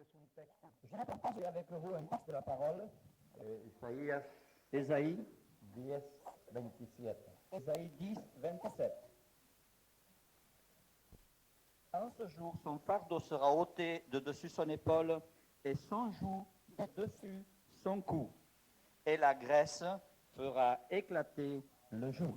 ustedes un texto. Je vais partager avec vous un texte de la parole. Isaías Ésaïe 10, 27. Ésaïe 10, 27. En ce jour, son fardeau sera ôté de dessus son épaule et son joug de dessus son cou. Et la graisse fera éclater le joug.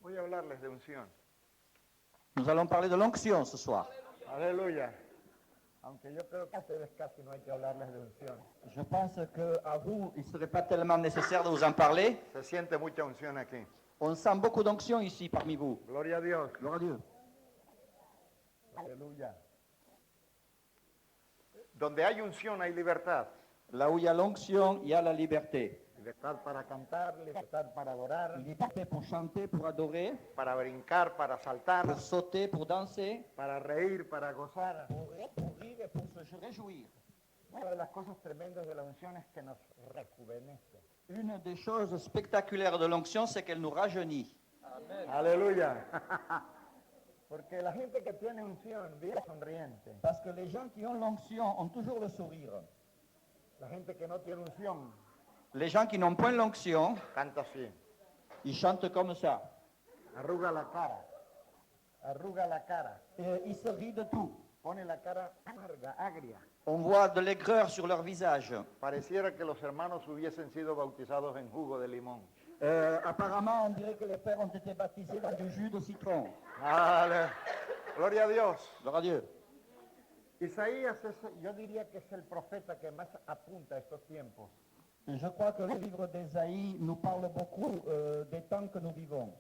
Voy a hablarles de unción. Nous allons parler de l'onction ce soir. Aleluya. Aunque yo creo que a ustedes casi no hay que hablarles de unción. Je pense qu'à vous, il ne serait pas tellement nécessaire de vous en parler. Se siente mucha unción aquí. On sent beaucoup d'onction ici parmi vous. Gloria a Dios. Gloire à Dieu. Aleluya. Donde hay unción hay libertad. Là où il y a l'onction, il y a la liberté. Libertad para cantar, libertad para adorar, Liberté pour chanter, pour adorer, para brincar, para saltar, pour sauter, pour danser, para reír, para gozar. pour rire et pour se réjouir. Una de las cosas tremendas de la unción es que nos rejuvenece. Une des choses spectaculaires de l'onction, c'est qu'elle nous rajeunit. Aleluya. Porque la gente que tiene unción vive sonriente. Parce que les gens qui ont l'onction ont toujours le sourire. La gente que no tiene unción Les gens qui n'ont point l'onction, canta así. ils chantent comme ça. Arruga la cara. Arruga la cara. Ils se rient de tout. Pone la cara amarga, agria. On voit de l'aigreur sur leur visage. Pareciera que los hermanos hubiesen sido bautizados en jugo de limón. Apparemment, on dirait que les pères ont été baptisés dans du jus de citron. Gloria a Dios. Gloire à Dieu. Isaías es, yo diría que es el profeta que más apunta a estos tiempos. Je crois que le livre d'Ésaïe nous parle beaucoup des temps que nous vivons.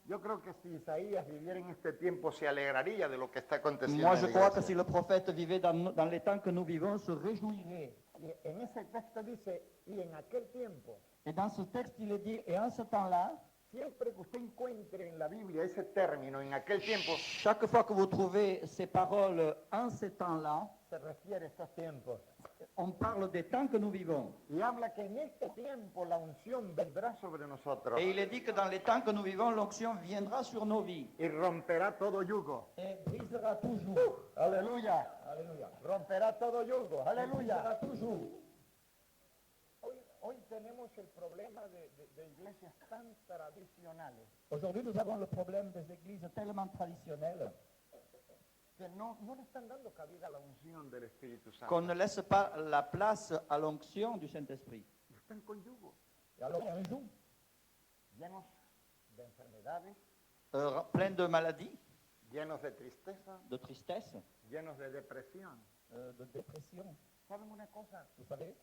Yo creo que si Isaías viviera en este tiempo se alegraría de lo que está aconteciendo. Moi, en je la crois que iglesia. si le prophète vivait dans les temps que nous vivons, se réjouirait. Y en ese texto dice, y en aquel tiempo, Et dans ce texte, il est dit, et en ce temps-là, siempre que usted encuentre en la Biblia ese término, en aquel tiempo, chaque fois que vous trouvez ces paroles en ces temps-là, se refiere a estos tiempos. on parle des temps que nous vivons. Y habla que en este tiempo la unción vendrá sobre nosotros Et il est dit que dans les temps que nous vivons, l'onction viendra sur nos vies y romperá todo yugo. et brisera toujours. Aleluya. Alléluia. Romperá todo yugo. Brisera Aleluya. toujours. Hoy tenemos el problema de iglesias tan tradicionales Aujourd'hui, nous avons le problème des églises tellement traditionnelles que no le están dando cabida a la unción del Espíritu Santo. qu'on ne laisse pas la place à l'onction du Saint-Esprit. Están con yugo, Et alors, il y a un jour, llenos de enfermedades, plein de maladies, llenos de tristeza, de tristesse, llenos de depresión. de dépression. ¿Saben una cosa? Vous savez,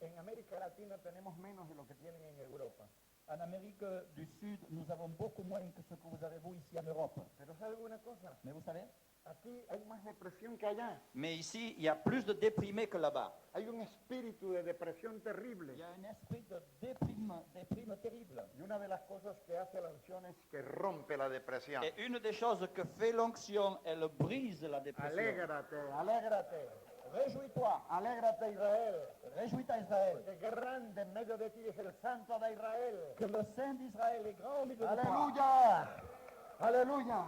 En América Latina tenemos menos de lo que tienen en Europa. en Amérique du Sud, nous avons beaucoup moins que ce que vous avez vous ici en Europe. Pero ¿saben una cosa? Mais vous savez, Aquí hay más depresión que allá. mais ici, il y a plus de déprimés que là-bas. Hay un espíritu de depresión terrible. Il y a un esprit de déprime terrible. Y una de las cosas que hace la unción es que rompe la depresión. Et une des choses que fait l'onction, elle brise la dépression. Alégrate, alégrate, Réjouis-toi, alégrate Israel. réjouis-toi Israël, Porque grande en medio de ti es el santo de Israel. que le Saint d'Israël est grand au milieu de toi. Aleluya, aleluya.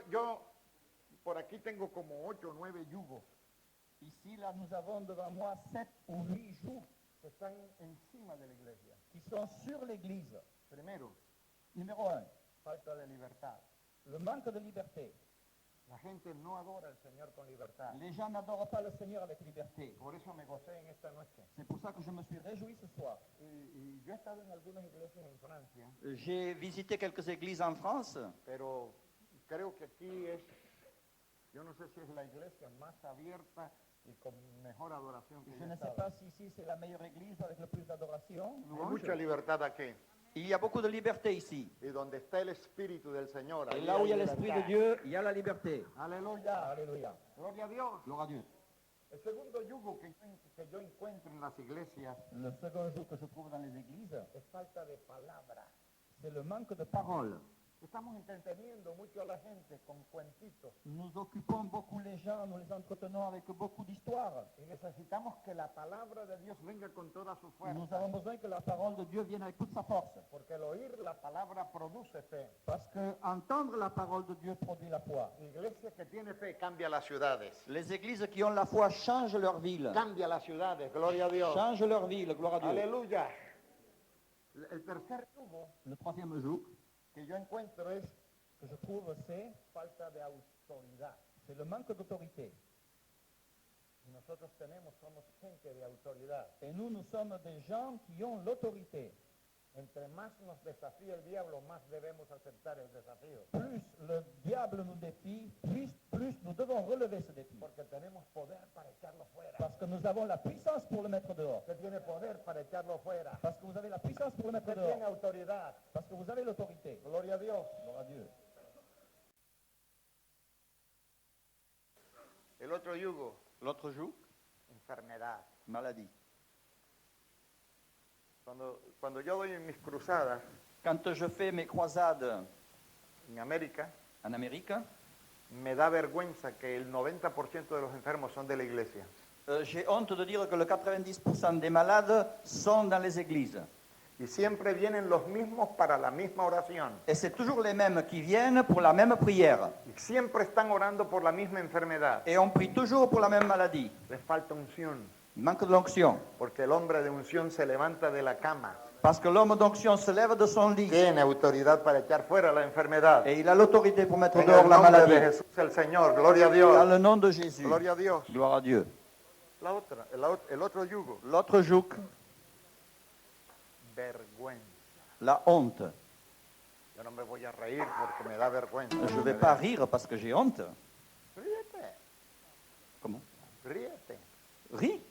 Yo por aquí tengo como 8 o 9 yugos Ici, là, nous avons devant moi 7 ou 8 jours que están encima de la iglesia. qui sont sur l'Église. Primero, Numéro 1, falta de libertad. le manque de liberté. La gente no adora al Señor con libertad. Les gens n'adorent pas le Seigneur avec liberté. Por eso me gocé en esta noche. C'est pour ça que je me suis réjoui ce soir. Y yo he estado en algunas iglesias en Francia, J'ai visité quelques églises en France, pero creo que aquí es, yo no sé si es la iglesia más abierta y con mejor adoración que je yo he ne sais estado. pas si ici c'est la meilleure église avec le plus d'adoration. Hay mucha libertad aquí. Il y a beaucoup de liberté ici. Y donde está el Espíritu del Señor, Et ahí là où il y a hay l'Esprit de libertad. Dieu, il y a la liberté. Aleluya, Alléluia. gloria a Dios. Gloire à Dieu. El segundo yugo que yo encuentro en las iglesias Le second jour que je trouve dans les églises, es falta de palabra. c'est le manque de parole. Estamos entreteniendo mucho a la gente con cuentitos. Nous occupons beaucoup les gens, nous les entretenons avec beaucoup d'histoires. Y necesitamos que la palabra de Dios venga con toda su fuerza. Nous avons besoin que la parole de Dieu vienne avec toute sa force. Porque el oír la palabra produce fe. Parce que entendre la parole de Dieu produit la foi. Iglesia que tiene fe cambia las ciudades. Les églises qui ont la foi changent leur ville. Cambia las ciudades, gloria a Dios. Changent leur ville, gloire à Dieu. Aleluya. El tercer yugo Le troisième jour que yo encuentro es que je trouve, c'est falta de autoridad. le manque d'autorité. Y nosotros somos gente de autoridad. Et nous sommes des gens qui ont l'autorité. Entre más nos desafía el diablo, más debemos aceptar el desafío. Plus le diable nous défie, plus nous devons relever ce défi. Porque tenemos poder para echarlo fuera. Parce que nous avons la puissance pour le mettre dehors. Usted tiene poder para echarlo fuera. Parce que vous avez la puissance pour le mettre Usted tiene dehors. autoridad. Parce que vous avez l'autorité. Gloria a Dios. Gloire à Dieu. El otro yugo, L'autre jour, enfermedad. maladie. Cuando yo doy mis cruzadas Quand je fais mes croisades en América, en Amérique, me da vergüenza que el 90% de los enfermos son de la iglesia. j'ai honte de dire que le 90% des malades sont dans les églises. Y siempre vienen los mismos para la misma oración. Et c'est toujours les mêmes qui viennent pour la même prière. Y siempre están orando por la misma enfermedad. Et on prie toujours pour la même maladie. Les falta unción, Il manque de l'onction. porque el hombre de unción se levanta de la cama. Parce que l'homme d'onction se lève de son lit. Tiene autoridad para echar fuera la enfermedad. Et il a l'autorité pour mettre En dehors el la nombre de maladie. Jesús el Señor, gloria a Dans Dios. le nom de Jésus. Gloria a Dios. Gloire à Dieu. El otro yugo, L'autre joug, vergüenza. la honte. Yo no me voy a reír porque me da vergüenza. Je ne vais pas rire parce que j'ai honte. Ríete, Comment? ríete. Ris.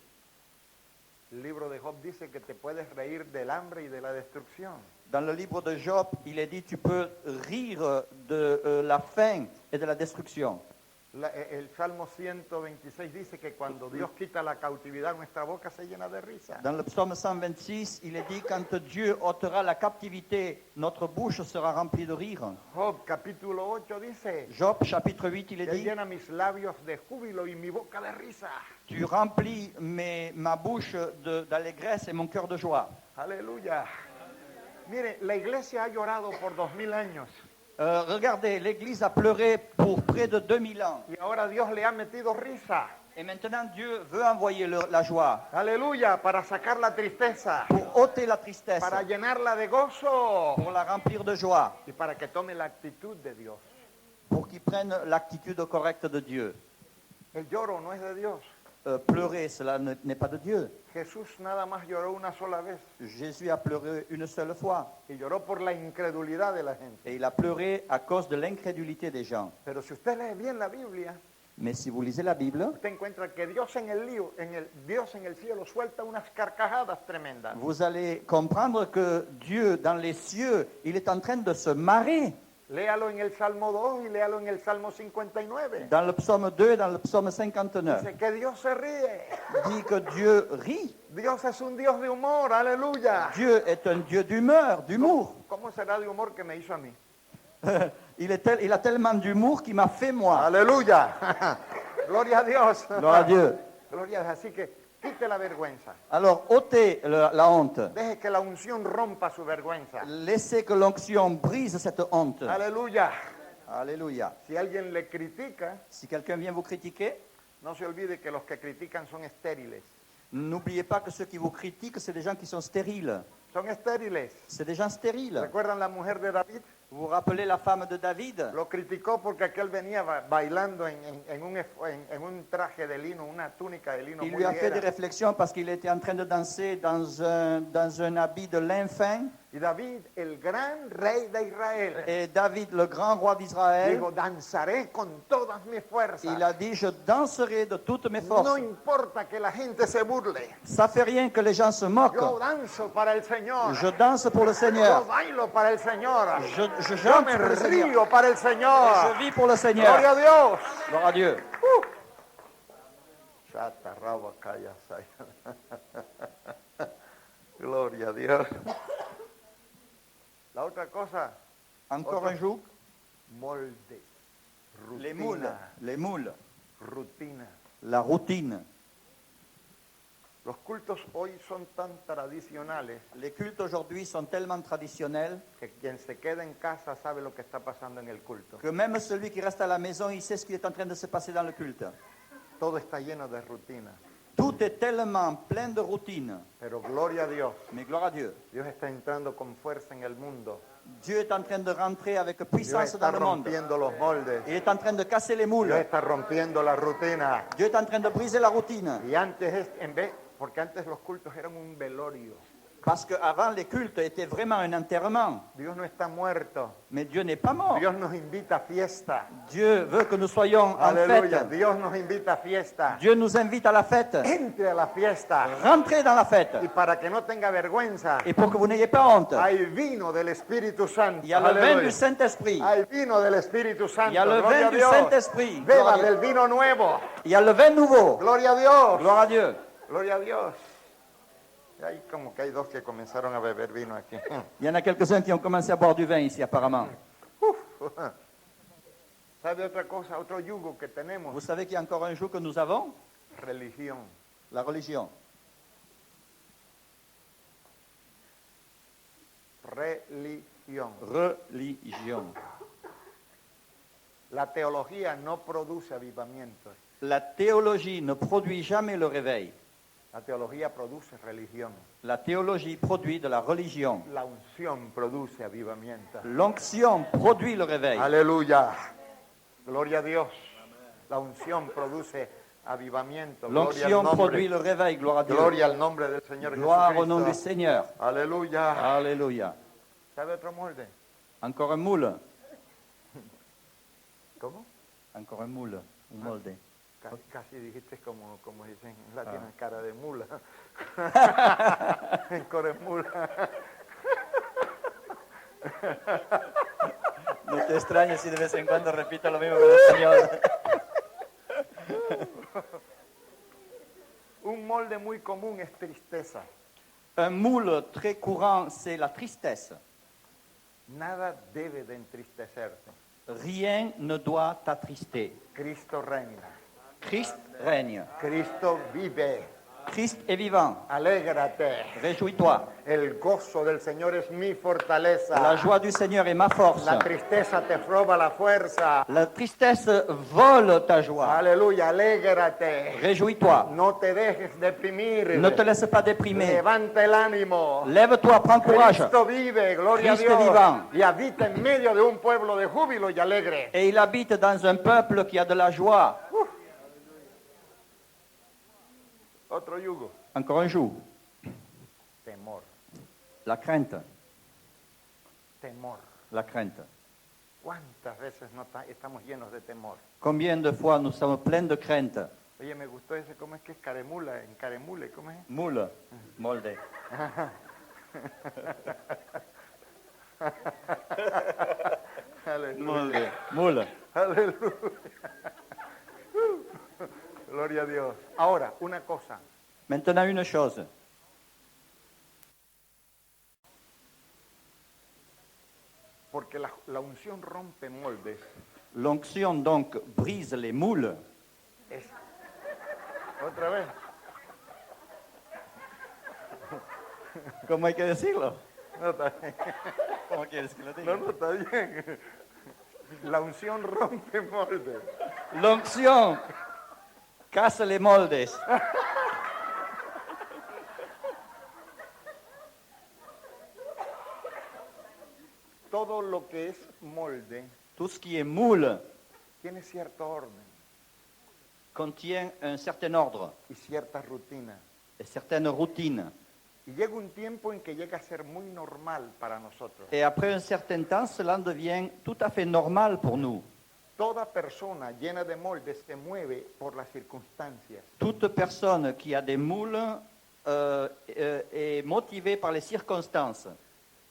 El libro de Job dice que te puedes reír del hambre y de la destrucción. Dans le livre de Job, il est dit tu peux rire de la faim et de la destruction. El Salmo 126 dice que cuando Dios quita la cautividad, nuestra boca se llena de risa. Dans le psaume 126, il est dit quand Dieu ôtera la captivité, notre bouche sera remplie de rire. Job capítulo 8 dice Job chapitre 8, il est que dit llena mis labios de júbilo y mi boca de risa. tu remplis ma bouche d'allégresse et mon cœur de joie. Aleluya. Mire, la iglesia ha llorado por 2000 años Regardez, l'Église a pleuré pour près de 2000 ans. y ahora Dios le ha metido risa. Et maintenant, Dieu veut envoyer la joie Aleluya, para sacar la tristeza, pour ôter la tristesse, para llenarla de gozo pour la remplir de joie, y para que tome la actitud de Dios. pour qu'ils prennent l'attitude correcte de Dieu. El lloro no es de Dios. Pleurer, cela n'est pas de Dieu. Jesús nada más lloró una sola vez Jésus a pleuré une seule fois. y lloró por la incredulidad de la gente. Et il a pleuré à cause de l'incrédulité des gens. Pero si usted lee bien la Biblia, Mais si vous lisez la Bible, usted encuentra que Dios en el cielo suelta unas carcajadas tremendas. vous allez comprendre que Dieu, dans les cieux, il est en train de se marrer. Léalo en el Salmo 2 y léalo en el Salmo 59. Dans le psaume 2 et dans le psaume 59, Dice que Dios se ríe. dit que Dieu rit. Dios es un Dios de humor, aleluya. Dieu est un Dieu d'humeur, d'humour. ¿Cómo será de humor que me hizo a mí? Il a tellement d'humour qu'il m'a fait moi. Aleluya. Gloria a Dios. Gloire à Dieu. Gloria a Dios. Así que quite la vergüenza. Alors, ôtez la honte. Deje que la unción rompa su vergüenza. Laissez que l'onction brise cette honte. Aleluya. Alléluia. Si alguien le critica, Si quelqu'un vient vous critiquer, no se olvide que los que critican son estériles. n'oubliez pas que ceux qui vous critiquent, c'est des gens qui sont stériles. Son estériles. C'est des gens stériles. ¿Recuerdan la mujer de David? Vous vous rappelez la femme de David? Lo criticó porque aquel venía bailando en un traje de lino, una túnica de lino Il muy lui a fait des ligera. réflexions parce qu'il était en train de danser dans un habit de lin fin. Y David, el gran rey de Israel, Et David, le grand roi d'Israël, dijo, danzaré con todas mis fuerzas. il a dit, je danserai de toutes mes forces. No importa que la gente se burle. Ça fait rien que les gens se moquent. Yo danzo para el Señor. Je danse pour le Yo Seigneur. bailo para el Señor. Je Yo chante me pour le Seigneur. río para el Señor. Je vis pour le Gloria Seigneur. a Dios. Gloire à Dieu. Chata, raba, calla, saya. Gloria a Dios. La otra cosa, Encore un joug. Molde. Les moules. Rutina. Les moules. Rutina. La routine. Los cultos hoy son tan tradicionales Les cultes aujourd'hui sont tellement traditionnels que quien se queda en casa sabe lo que está pasando en el culto. que même celui qui reste à la maison, il sait ce qui est en train de se passer dans le culte. Todo está lleno de rutina. Tout est tellement plein de routine. Pero gloria a Dios. Mais gloire à Dieu. Dios está entrando con fuerza en el mundo. Dieu est en train de rentrer avec Dios puissance está dans le monde. rompiendo los moldes. Il est en train de casser les moules. Dios está rompiendo la rutina. Dieu est en train de briser la routine. Y antes, porque antes los cultos eran un velorio. Parce qu'avant, les cultes étaient vraiment un enterrement. Dios no está muerto. Mais Dieu n'est pas mort. Dios nos invita a fiesta. Dieu veut que nous soyons en Aleluya. fête. Dios nos invita a fiesta. Dieu nous invite à la fête. Entre a la fiesta. Rentrez dans la fête. Y para que no tenga vergüenza, Et pour que vous n'ayez pas honte, hay vino del Espíritu Santo. il y a le vin Aleluya. du Saint-Esprit. Hay vino del Espíritu Santo. Il y a le Gloria vin a du Dios. Saint-Esprit. Beba Gloire à del Dieu. vino nuevo. Il y a le vin nouveau. Gloria a Dios. Gloire à Dieu. Gloria a Dios. Y hay como que hay dos que comenzaron a beber vino aquí. Il y en a quelques-uns qui ont commencé à boire du vin ici, apparemment. ¿Sabe otra cosa? Otro yugo que tenemos. Vous savez qu'il y a encore un jour que nous avons, Religión. la religion. Religión. Religion. La teología no produce avivamientos. La théologie ne produit jamais le réveil. La teología produce religión. La théologie produit de la religion. La unción produce avivamiento. L'onction produit le réveil. Aleluya. Gloria a Dios. La unción produce avivamiento. Gloria al L'onction nombre. produit le réveil. Gloire à Dieu. Gloria al nombre del Señor Gloire au nom du Jesucristo. Seigneur. Aleluya. Alléluia. ¿Sabe otro molde? Encore un moule. ¿Cómo? Encore un moule. Un molde. Casi dijiste como dicen en latín, cara de mula. Core mula. No te extrañes si de vez en cuando repito lo mismo que el español. Un molde muy común es tristeza. Un moule très courant, c'est la tristesse. Nada debe de entristecerte. Rien ne doit t'attrister. Cristo reina. Christ règne. Cristo vive. Christ est vivant. Alégrate. Réjouis-toi. El gozo del Señor es mi fortaleza. La joie du Seigneur est ma force. La tristeza te roba la fuerza. La tristesse vole ta joie. Aleluya, alégrate. Réjouis-toi. No te dejes deprimir. Ne te laisse pas déprimer. Levanta el ánimo. Lève-toi, prends courage. Cristo vive, gloria Cristo a Dios. vivant. Y habita en medio de un pueblo de júbilo y alegre. Et il habite dans un peuple qui a de la joie. Otro yugo. Encore un jour. Temor. La crainte. Temor. La crainte. ¿Cuántas veces no estamos llenos de temor? Combien de fois nous sommes pleins de crainte? Oye, me gustó ese, ¿cómo es que es caremula? En caremule, ¿cómo es? Moule. Molde. Aleluya. Molde. Moule. Aleluya. Gloria a Dios. Ahora, una cosa. Maintenant, une chose. Porque la unción rompe moldes. L'onction donc brise les moules. Es, otra vez. ¿Cómo hay que decirlo? No, está bien. ¿Cómo quieres que lo diga? No, está bien. La unción rompe moldes. L'onction casse les moldes. Todo lo que es molde Tout ce qui est moule tiene cierto orden contient un certain ordre y cierta rutina. et certaines routines. Y llega un tiempo en que llega a ser muy normal para nosotros. Et après un certain temps, cela devient tout à fait normal pour nous. Toda persona llena de moldes se mueve por las circunstancias. Toute personne qui a des moules est motivée par les circonstances.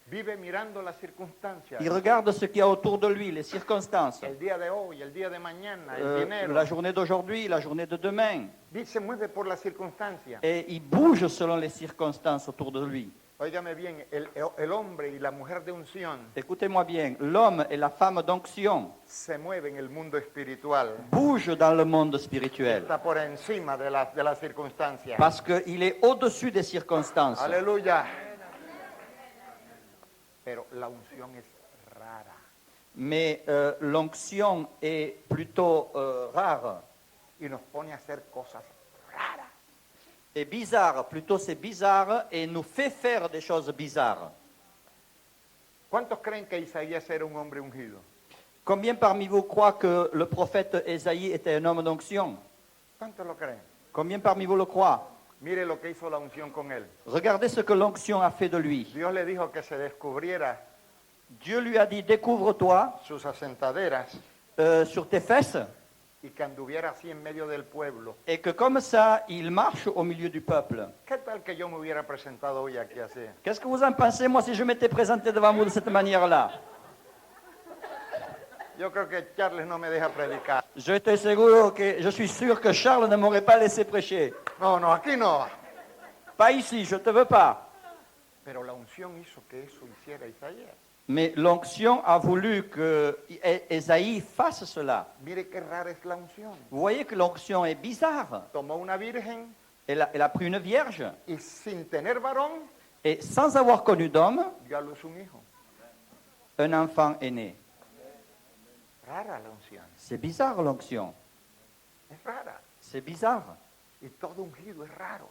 Vive mirando las circunstancias. Il regarde ce qu'il y a autour de lui, les circonstances. El día de hoy, el día de mañana, el dinero. La journée d'aujourd'hui, la journée de demain. Se mueve por las circunstancias. Et il bouge selon les circonstances autour de lui. Óigame bien, el hombre y la mujer de unción Écoutez-moi bien, l'homme et la femme d'onction se mueven en el mundo espiritual. bougent dans le monde spirituel Está por encima de las circunstancias. parce qu'il est au-dessus des circonstances. Aleluya. Pero la unción es rara. Mais l'onction est plutôt rare Y nos pone a hacer cosas raras. et bizarre. Plutôt c'est bizarre et nous fait faire des choses bizarres. ¿Cuántos creen que Isaías era un hombre ungido? Combien parmi vous croient que le prophète Ésaïe était un homme d'onction? ¿Cuántos lo creen? Combien parmi vous le croient? Mire lo que hizo la unción con él. Regardez ce que l'onction a fait de lui. Dios le dijo que se descubriera Dieu lui a dit, découvre-toi sus asentaderas sur tes fesses y que anduviera así en medio del pueblo. et que comme ça, il marche au milieu du peuple. ¿Qué tal que yo me hubiera presentado hoy aquí así? Qu'est-ce que vous en pensez, moi, si je m'étais présenté devant vous de cette manière-là? Yo creo que Charles no me deja predicar. Je suis sûr que Charles ne m'aurait pas laissé prêcher. No, aquí no. Pas ici, je ne te veux pas. Pero la unción hizo que eso hiciera Isaías. Mais l'onction a voulu que Ésaïe fasse cela. Mire qué rara es la unción. Vous voyez que l'onction est bizarre. Tomó una virgen Elle a pris une vierge y sin tener varón et sans avoir connu d'homme, dio a luz un hijo. un enfant est né. Rara la unción. C'est bizarre l'onction. Es rara. C'est bizarre. Y todo ungido es raro.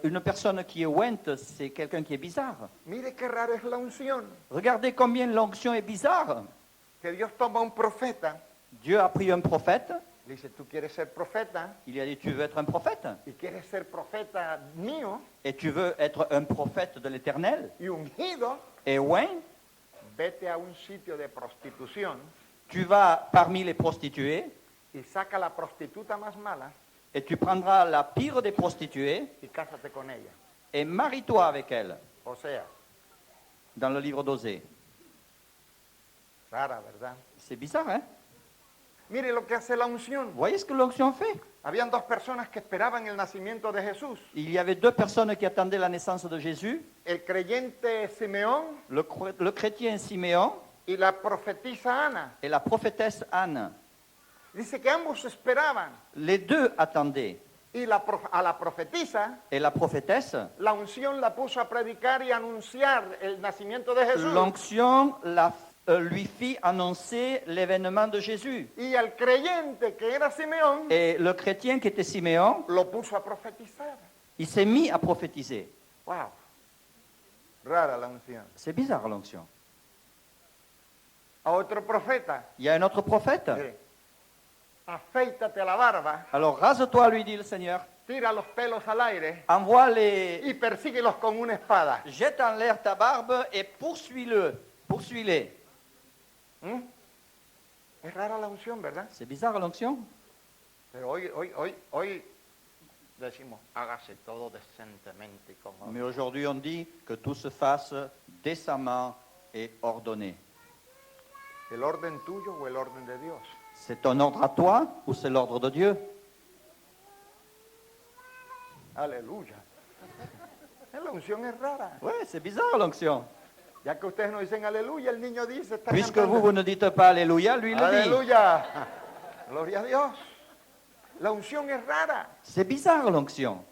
Une personne qui est ointe, c'est quelqu'un qui est bizarre. Mire qué rara es la unción. Regardez combien l'onction est bizarre. Que Dios toma un profeta. Dieu a pris un prophète. Le dice, tú quieres ser profeta Il lui a dit, tu veux être un prophète y quieres ser profeta mío et tu veux être un prophète de l'Éternel y ungido, et oint, vete a un sitio de prostitución tu vas parmi les prostituées y saca la prostituta más mala et tu prendras la pire des prostituées y cásate con ella. et marie-toi avec elle, O sea, dans le livre d'Osée. rara, ¿verdad? C'est bizarre, hein? Mire lo que hace la unción. Vous voyez ce que l'onction fait? Habían dos personas que esperaban el nacimiento de Jesús. Il y avait deux personnes qui attendaient la naissance de Jésus, El creyente Simeón le chrétien Siméon y la profetisa Ana. et la prophétesse Anne. Dice que ambos esperaban. Les deux attendaient. Y a la profetisa, Et la prophétesse, la unción la puso a predicar y anunciar el nacimiento de Jesús. l'onction lui fit annoncer l'événement de Jésus. Y al creyente que era Simeón, Et le chrétien qui était Siméon, lo puso a profetizar. il s'est mis à prophétiser. Wow. Rara la unción. C'est bizarre l'onction. A otro profeta, Il y a un autre prophète. mire, afeítate la barba, Alors rase-toi, lui dit le Seigneur. tira los pelos al aire Envoie les... y persíguelos con una espada. Jette en l'air ta barbe et poursuis-le. Poursuis-les. ¿Mm? Es rara la unción, ¿verdad? C'est bizarre l'onction. Pero hoy decimos, hágase todo decentemente y con orden. Mais aujourd'hui, on dit que tout se fasse décemment et ordonné. ¿El orden tuyo o el orden de Dios? C'est ton ordre à toi ou c'est l'ordre de Dieu? Aleluya. La unción es rara. Oui, c'est bizarre l'onction. Ya que ustedes no dicen aleluya, el niño dice, está Puisque cantando. vous ne dites pas Alléluia, lui il le dit. Aleluya. Gloria a Dios. La unción es rara. C'est bizarre l'onction.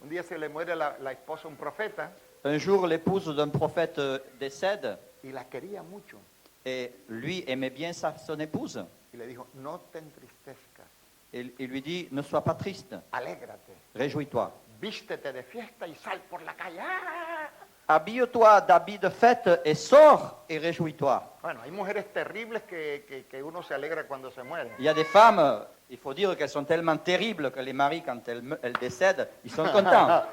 Un día se le muere la esposa a un profeta Un jour, l'épouse d'un prophète décède y la quería mucho. et lui aimait bien son épouse. Y le dijo, no te entristezcas, Et il lui dit, ne sois pas triste, alégrate, réjouis-toi. vístete de fiesta y sal por la calle. ¡Ah! Habille-toi d'habits de fête et sors et réjouis-toi. Bueno, hay mujeres terribles que uno se alegra cuando se mueren. Il y a des femmes, il faut dire qu'elles sont tellement terribles que les maris, quand elles décèdent, ils sont contents.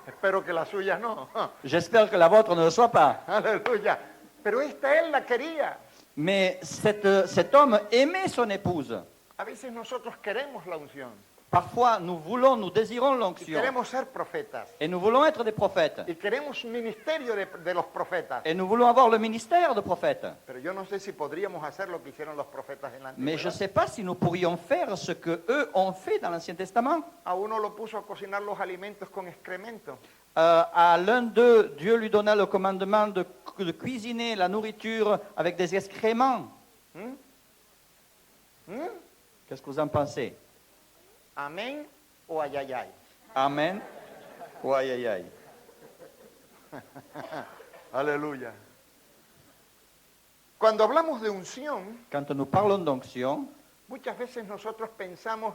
Espero que la suya no. J'espère que la vôtre ne le soit pas. Aleluya. Pero esta él la quería. Mais cet homme aimait son épouse. A veces nosotros queremos la unción. Parfois, nous désirons y l'onction. queremos ser profetas. Et nous voulons être des prophètes. Y queremos un ministerio de los profetas. Et nous voulons avoir le ministère de prophète. Pero yo no sé si podríamos hacer lo que hicieron los profetas en la Mais je ne antigüedad. sais pas si nous pourrions faire ce que eux ont fait dans l'Ancien Testament. A uno lo puso a cocinar los alimentos con excremento. À l'un d'eux, Dieu lui donna le commandement de cuisiner la nourriture avec des excréments. Qu'est-ce que vous en pensez? Amén o ayayay. Amen. Ou aïe aïe aïe. Aleluya. Cuando hablamos de unción, Quand nous parlons d'onction, muchas veces nosotros pensamos,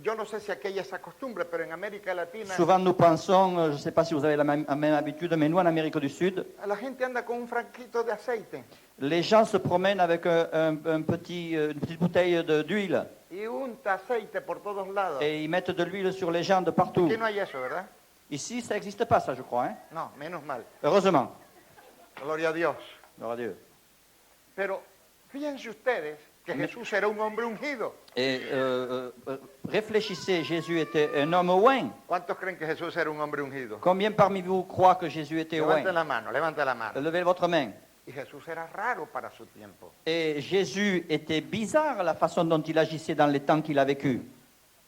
yo no sé si aquella esa costumbre, pero en América Latina souvent nous pensons, je ne sais pas si vous avez la même habitude, mais nous en Amérique du Sud, la gente anda con un frasquito de aceite les gens se promènent avec une petite bouteille d'huile y unta aceite por todos lados. et ils mettent de l'huile sur les gens de partout. Aquí no hay eso, ¿verdad? Ici, ça n'existe pas, ça, je crois. Hein? No, menos mal. Heureusement. Gloria a Dios. Gloire à Dieu. Pero fíjense ustedes que Jesús era un hombre ungido. Et réfléchissez, Jésus était un homme oint. ¿Cuántos creen que Jesús era un hombre ungido? Combien parmi vous croient que Jésus était oint? Levante la mano, levante la mano. Levez votre main. Y Jesús era raro para su tiempo. Et Jésus était bizarre la façon dont il agissait dans les temps qu'il a vécu.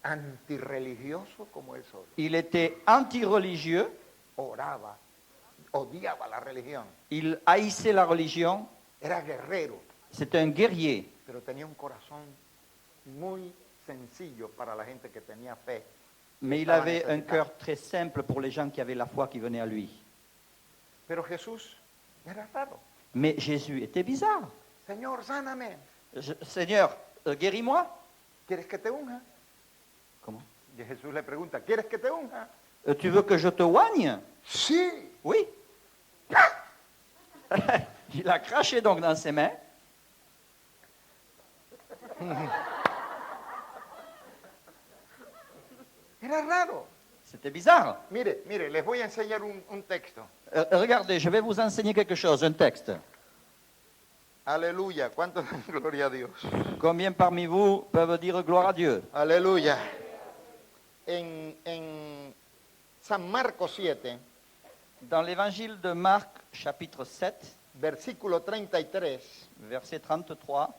Antirreligioso como él solo. Il était anti-religieux, Oraba, odiaba la religión. il haïssait la religion, Era guerrero, c'était un guerrier, pero tenía un corazón muy sencillo para la gente que tenía fe. mais il Estaba avait un necesitada. cœur très simple pour les gens qui avaient la foi qui venaient à lui. Pero Jesús era raro. Mais Jésus était bizarre. Señor, sáname. Seigneur, guéris-moi. ¿Quieres que te unja? Comment? Y Jesús le pregunta, ¿quieres que te unja? Tu veux que je te oigne? Sí. Oui. Il a craché donc dans ses mains. Era raro. C'était bizarre. Mire, les voy a enseñar un texto. Regardez, je vais vous enseigner quelque chose, un texte. Aleluya. ¿Cuántos dan gloria a Dios? Combien parmi vous peuvent dire gloire à Dieu? Aleluya. En San Marcos 7, Dans l'évangile de Marc, chapitre 7, versículo 33, verset 33,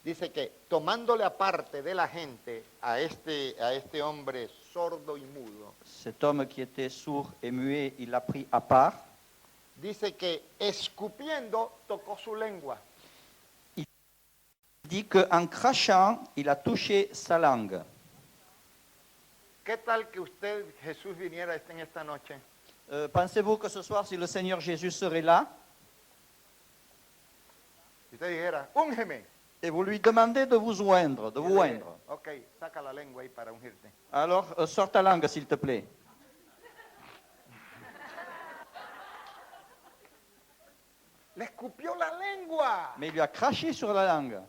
dice que tomándole aparte de la gente a este hombre sordo y mudo, cet homme qui était sourd et muet, il l'a pris à part. dice que escupiendo tocó su lengua. Il dit qu'en crachant, il a touché sa langue. ¿Qué tal que usted, Jesús, viniera en esta noche Pensez-vous que ce soir, si le Seigneur Jésus serait là, y usted dijera, úngeme? et vous lui demandez de vous oindre, de Y vous le- oindre, Ok, saca la lengua ahí para ungirte. alors sors ta langue, s'il te plaît. Le escupió la lengua. Mais il lui a craché sur la langue.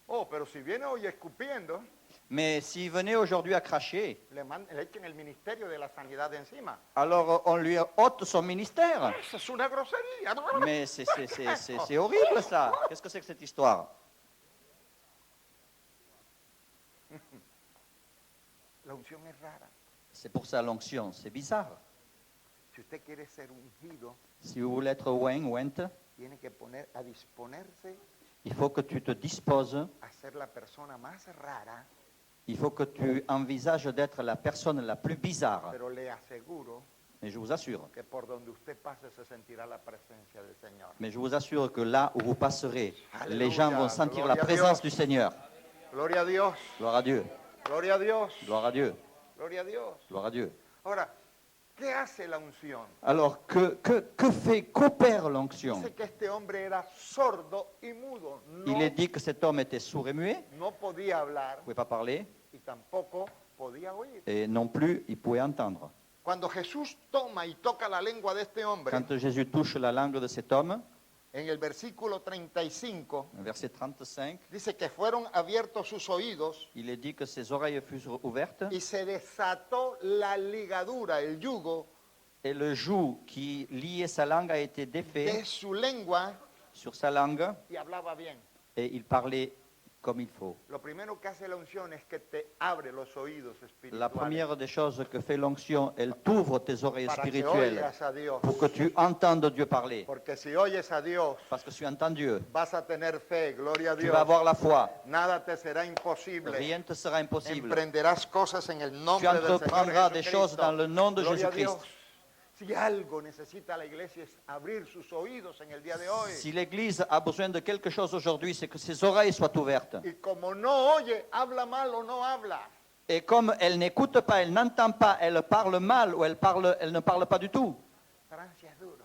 Oh, pero si viene hoy escupiendo, Mais s'il venait aujourd'hui à cracher, le echen el ministerio de la sanidad de encima. alors on lui ôte son ministère. Eso es una grosería. Mais c'est horrible ça. Qu'est-ce que c'est que cette histoire? La unción es rara. C'est pour ça l'onction, c'est bizarre. Si usted quiere ser ungido, Si vous voulez être oint, ointe, tiene que poner a disponerse il faut que tu te disposes, a ser la persona más rara, il faut que tu envisages d'être la personne la plus bizarre. pero le aseguro Mais je vous assure, que por donde usted pase se sentirá la presencia del Señor. mais je vous assure que là où vous passerez, Alléluia, les gens vont sentir la gloria a présence Dios. du Seigneur. Gloria a Dios, Gloire à Dieu, gloria a Dios, gloire à Dieu, gloria a Dios. gloire à Dieu. Ahora, ¿qué hace la unción? Alors, qu'opère l'onction? Dice que este hombre era sordo y mudo. No, Il est dit que cet homme était sourd et muet, no podía hablar il ne pouvait pas parler, y tampoco podía oír. et non plus il pouvait entendre. Cuando Jesús toma y toca la lengua de este hombre, Quand Jésus touche la langue de cet homme, en el versículo 35, verset 35, dice que fueron abiertos sus oídos il est dit que ses oreilles furent ouvertes y se desató la ligadura, el yugo et le joug qui liait sa langue a été de défait su lengua sur sa langue y hablaba bien. et il parlait comme il faut. Lo primero que hace la unción es que te abre los oídos La espirituales première des choses que fait l'onction, elle t'ouvre tes oreilles para que spirituelles oigas a Dios. pour que tu entendes Dieu parler. Porque si oyes a Dios, Parce que si tu entends Dieu, vas a tener fe, gloria a tu Dios. vas avoir la foi. Nada te será imposible. Rien ne te sera impossible. Emprenderás cosas en el Tu nombre del Señor entreprendras des Jesucristo. choses dans le nom de Gloria a Jésus-Christ. Dios. Si algo necesita la iglesia es abrir sus oídos en el día de hoy. Si l'Église a besoin de quelque chose aujourd'hui, c'est que ses oreilles soient ouvertes. Y como no oye, habla mal o no habla. Et comme elle n'écoute pas, elle n'entend pas, elle parle mal ou elle ne parle pas du tout. Francia es duro.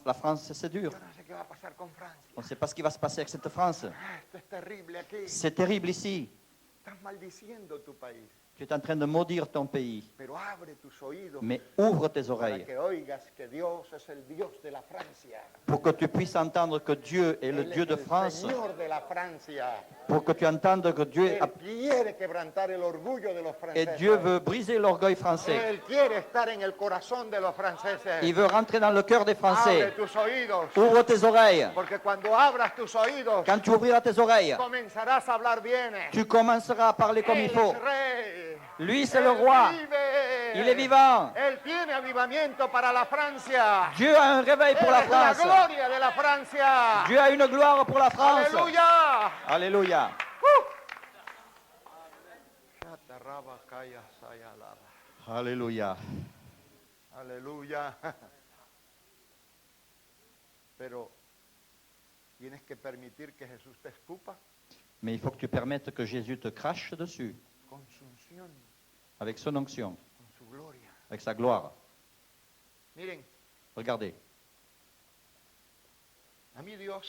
La France, c'est dur. Yo no sé qué va a pasar con Francia. On ne sait pas ce qui va se passer avec cette France. Esto es terrible aquí. C'est terrible ici. Estás maldiciendo tu país. Tu es en train de maudire ton pays. Pero abre tus oídos Mais ouvre tes para oreilles que oigas que Dios es el Dios de la Francia. pour que tu puisses entendre que Dieu est le Él Dieu es de el France, Señor de la Francia. pour que tu entendes que Dieu Él quiere quebrantar el orgullo de los et franceses. Dieu veut briser l'orgueil français. Él quiere estar en el corazón de los franceses. Il veut rentrer dans le cœur des Abre Français. tus oídos, Ouvre tes oreilles. porque cuando abras tus oídos, Quand tu ouvriras tes oreilles, comenzarás a hablar bien. tu commenceras à parler comme il Él faut. es rey. Lui, c'est le Él roi. vive. Il est vivant. Él tiene avivamiento para la Francia. Dieu a un réveil pour Él la es la France. gloria de la Francia. Dieu a une gloire pour la France. Aleluya. Alléluia. Alléluia. Aleluya. Pero tienes que permitir que Jesús te escupa Mais il faut que tu permettes que Jésus te crache dessus con su unción, avec son onction, con su gloria. avec sa gloire. Miren, Regardez. a mí Dios,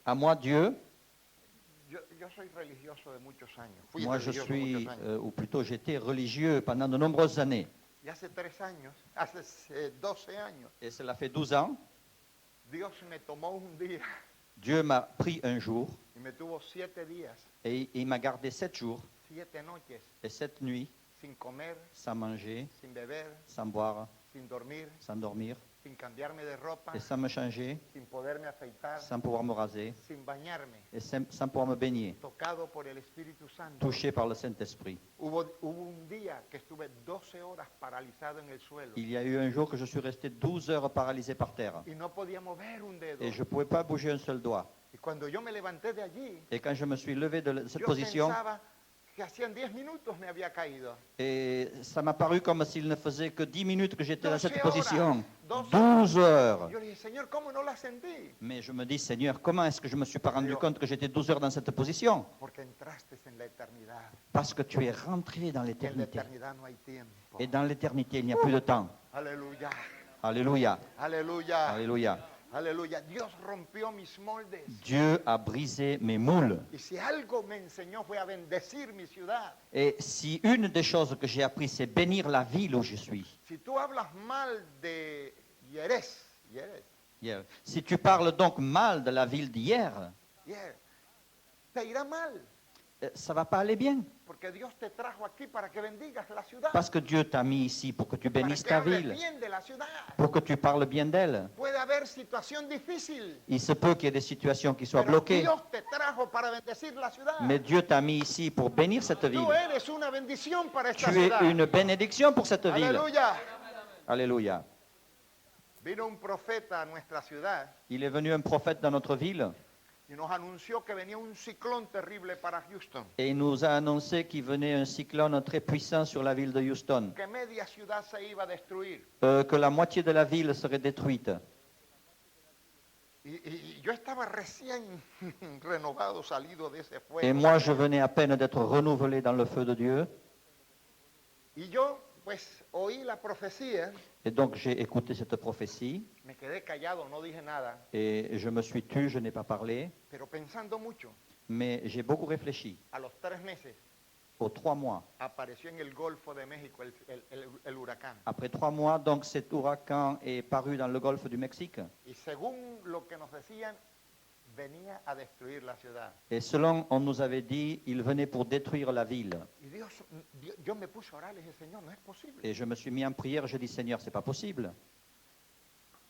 À moi, Dieu, yo soy religioso de muchos años. Fui moi je religioso de suis, muchos años. ou plutôt j'étais religieux pendant de nombreuses années. Y hace 3 años, hace 12 años, Et cela fait 12 ans, Dios me tomó un día Dieu m'a pris un jour y me tuvo 7 días, et il m'a gardé 7 jours 7 noches, et 7 nuits sin comer, sans manger, sin beber, sans boire, sin dormir, sans dormir sin cambiarme de ropa, et sans me changer, sin poderme afeitar, sans pouvoir me raser sin bañarme, et sans pouvoir me baigner, tocado por el Espíritu Santo. touché par le Saint-Esprit. Hubo un día que estuve 12 horas paralizado en el suelo Il y a eu un jour que je suis resté 12 heures paralysé par terre y no podía mover un dedo. et je ne pouvais pas bouger un seul doigt. Y cuando yo me levanté de allí, Et quand je me suis levé de cette yo position, pensaba que hacían 10 minutos me había caído. et ça m'a paru comme s'il ne faisait que 10 minutes que j'étais dans 12 cette horas. position. 12 12 heures. Yo le dije, Señor, ¿cómo no la sentí? Mais je me dis, Seigneur, comment est-ce que je ne me suis pas rendu Dios. compte que j'étais 12 heures dans cette position? Porque entraste en la eternidad. Parce que tu es rentré dans Y en la l'éternité. eternidad no hay tiempo. Et dans l'éternité, il n'y a plus de temps. Aleluya, Alléluia. aleluya, Alléluia. aleluya. Dios rompió mis moldes. Dieu a brisé mes moules. Y si algo me enseñó fue a bendecir mi ciudad. Et si une des choses que j'ai appris, c'est bénir la ville où je suis. Si tú hablas mal de Jerez, Hier. Si tu parles donc mal de la ville d'hier, te irá mal. ça ne va pas aller bien. Porque Dios te trajo aquí para que bendigas la ciudad. Parce que Dieu t'a mis ici pour que tu Para bénisses que ta hables ville, bien de la ciudad. pour que tu parles bien d'elle. Puede haber situación difícil. Il se peut qu'il y ait des situations qui soient Pero bloquées, Dios te trajo para bendecir la ciudad. mais Dieu t'a mis ici pour bénir cette ville. Tú eres una bendición para esta Tu es ciudad. une bénédiction pour cette ville. Aleluya. Alléluia. Vino un profeta a nuestra ciudad Il est venu un prophète dans notre ville y nos anunció que venía un ciclón terrible para Houston. et il nous a annoncé qu'il venait un cyclone très puissant sur la ville de Houston, Que media ciudad se iba a destruir. que la moitié de la ville serait détruite. Y yo estaba recién renovado, salido de ese Et fuego. moi, je venais à peine d'être renouvelé dans le feu de Dieu. Y yo, pues, oí la profecía, Et donc, j'ai écouté cette prophétie me quedé callado, no dije nada, et je me suis tu, je n'ai pas parlé, pero pensando mucho, mais j'ai beaucoup réfléchi. a los 3 meses Aux 3 mois, apareció en el Golfo de México el huracán. après 3 mois, donc cet ouragan est paru dans le golfe du Mexique. Y según lo que nos decían, venía a destruir la ciudad. Et selon on nous avait dit, il venait pour détruire la ville. Y yo me puse a orar, le dije, Señor, no es posible. Et je me suis mis en prière, je dis, Seigneur, c'est pas possible.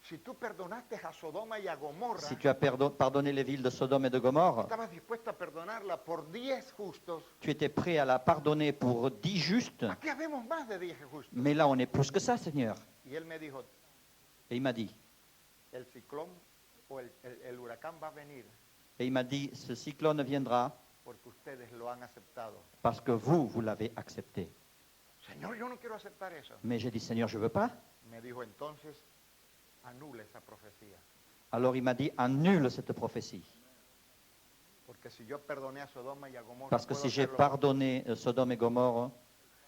Si tú perdonaste a Sodoma y a Gomorra, Si tu as pardonné les villes de Sodome et de Gomorre, estabas dispuesto a perdonarla por 10 justos. tu étais prêt à la pardonner pour 10 justes. Aquí habemos más de 10 justos. Mais là, on est plus que ça, Seigneur. Y él me dijo, Et il m'a dit, el ciclón o el huracán va a venir ce cyclone viendra porque ustedes lo han aceptado. parce que vous l'avez accepté. Señor, yo no quiero aceptar eso. Mais j'ai dit, Seigneur, je ne veux pas. Me dijo, entonces, anula esa profecía. Alors il m'a dit, annule cette prophétie. Porque si yo perdoné a Sodoma y a Gomorra, Parce que puedo si j'ai hacerlo. pardonné Sodome et Gomorre,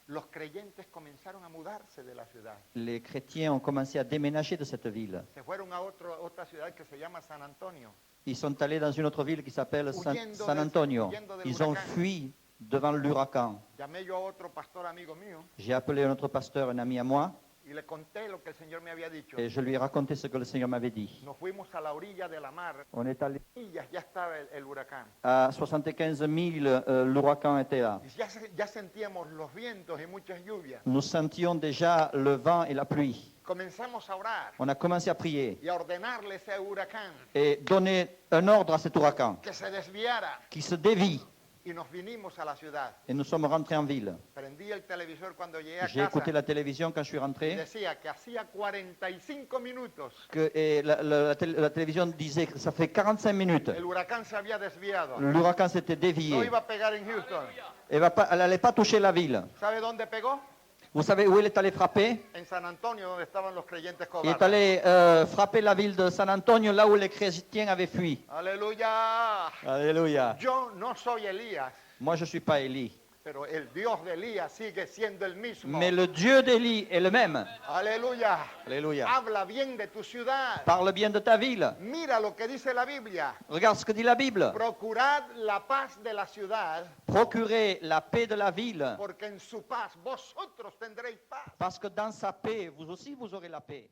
Los creyentes comenzaron a mudarse de la ciudad. les chrétiens ont commencé à déménager de cette ville. Se fueron a otra ciudad que se llama San Antonio. Ils sont allés dans une autre ville qui s'appelle San Antonio. huyendo del Ils ont huracán. fui devant l'ouragan. Llamé yo a otro pastor amigo mío J'ai appelé un autre pasteur, un ami à moi, y le conté lo que el Señor me había dicho. et je lui ai raconté ce que le Seigneur m'avait dit. Nos fuimos a la orilla de la mar. On est allé Millas ya estaba el huracán. à 75 000, l'ouragan était là. Y ya sentíamos los vientos y muchas lluvias. Nous sentions déjà le vent et la pluie. Comenzamos a orar On a commencé à prier y a ordenarle a ese huracán et donner un ordre à cet ouragan que se desviara. qui se dévie. Y nos vinimos a la ciudad. Et nous sommes rentrés en ville. Prendí el televisor cuando llegué a J'ai écouté casa la télévision quand je suis y rentré. decía que hacía 45 minutos Et la télévision disait que ça fait 45 minutes. el huracán se había desviado. L'ouragan s'était No dévié. iba a pegar en Houston. Elle n'allait pas toucher la ville. ¿Sabe dónde pegó? Vous savez où il est allé frapper? En San Antonio, donde estaban los creyentes Il est cobardes. allé frapper la ville de San Antonio, là où les chrétiens avaient fui. Aleluya. Alléluia. Yo no soy Elías, Moi, je ne suis pas Élie. pero el Dios de Elías sigue siendo el mismo. Mais le Dieu d'Élie est le même. Aleluya. Alléluia. Habla bien de tu ciudad. Parle bien de ta ville. Mira lo que dice la Biblia. Regarde ce que dit la Bible. Procurad la paz de la ciudad, Procurez la paix de la ville, porque en su paz vosotros tendréis paz. parce que dans sa paix, vous aussi, vous aurez la paix.